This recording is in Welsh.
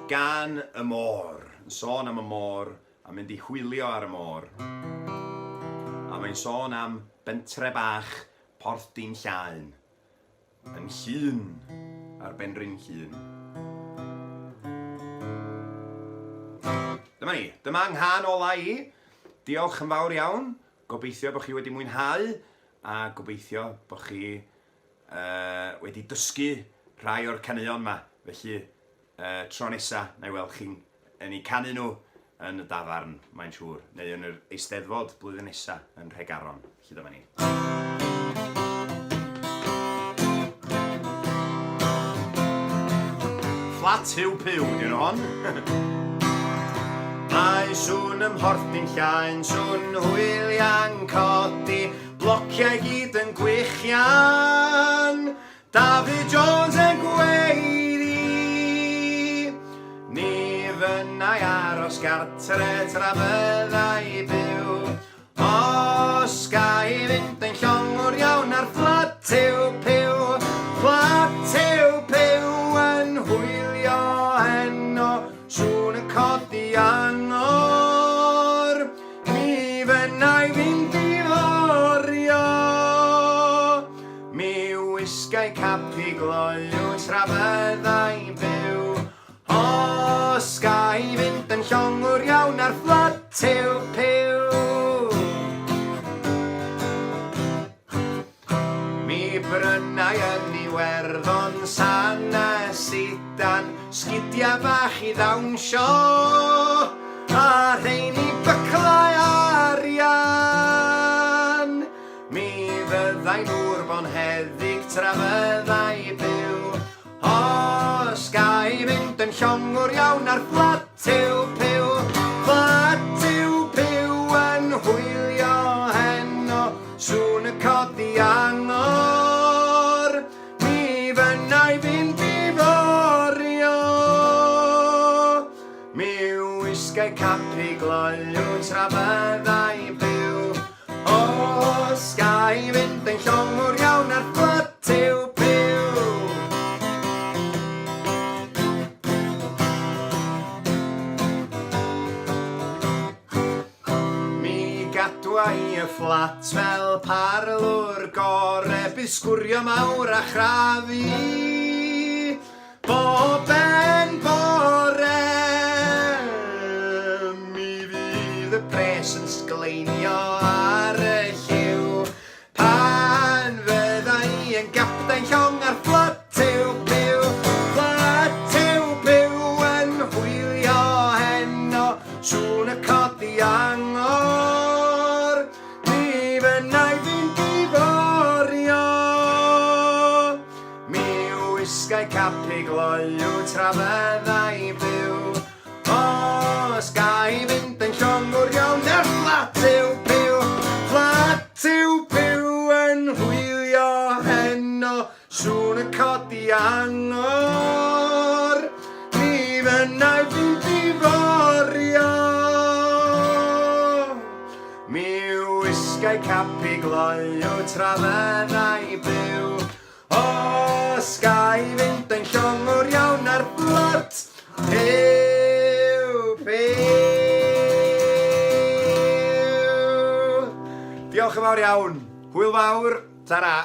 gan y môr. Yn sôn am y môr a mynd i hwylio ar y môr. A mae'n sôn am bentre bach Porthdy Llaen. Yn Llŷn, ar Benrhyn Llŷn. Dyma ni, dyma nghan ola i. Diolch yn fawr iawn. Gobeithio bod chi wedi mwynhau a gobeithio bod chi wedi dysgu rhai o'r caneuon yma. Felly tro nesa, na i weld chi'n yn eu canu nhw yn y dafarn, mae'n siŵr, neu yn yr Eisteddfod blwyddyn nesa yn Nhregaron. Felly dyma ni. Flat Huw Piw, di'n hon. Mae sŵn ym Mhorthdy Llaen, sŵn hwylia'n codi, blociau gyd yn gwichian. David Jones yn gweiddi, ni fynnai aros gartre tra fyddai byw. Os gai fynd yn llongwr iawn ar Flat Huw Piw, Flat Huw Piw yn hwylio heno, sŵn yn codi angor. Mi fynnai fynd i forio, mi wisgai capi gloiw tra fyddai byw. Os gai fynd yn llongwr iawn ar Flat Huw Piw. Mi brynai yn Iwerddon sanes udan, sgidia bach i ddawnsio, a rheini byclau arian. Mi fyddai'n wrbon heddig tra fyddai byw. Os gai fynd yn llongwr iawn ar Flat Huw Piw, Flat Huw Piw yn hwylio heno, sŵn y codi angor. Mi fynnai fynd i forio, mi wisgai capi gloiw tra fyddai byw. Os gai fynd yn llongwr iawn ar Flat Huw Piw. Mi gadwa i y fflat fel parlwr gore, bydd sgwrio mawr a chrafu bob ben bore. Mi fydd y pres yn sgleinio ar y lliw, pan fyddai yn gapten llong ar Flat Huw Piw. Flat Huw Piw yn hwylio heno, sŵn y codi angor. Mi fynnai fynd i forio, mi wisgai capi gloiw tra fyddai byw. Os gai fynd yn llongwr iawn ar Flat Huw Piw, Flat Huw Piw yn hwylio heno, sŵn y codi angor. Mi fynnai fynd i forio, mi wisgai capi gloiw tra fyddai byw. Os gai fynd yn llongwr iawn ar Flat Huw Piw. Diolch yn fawr iawn. Hwyl fawr. Tara.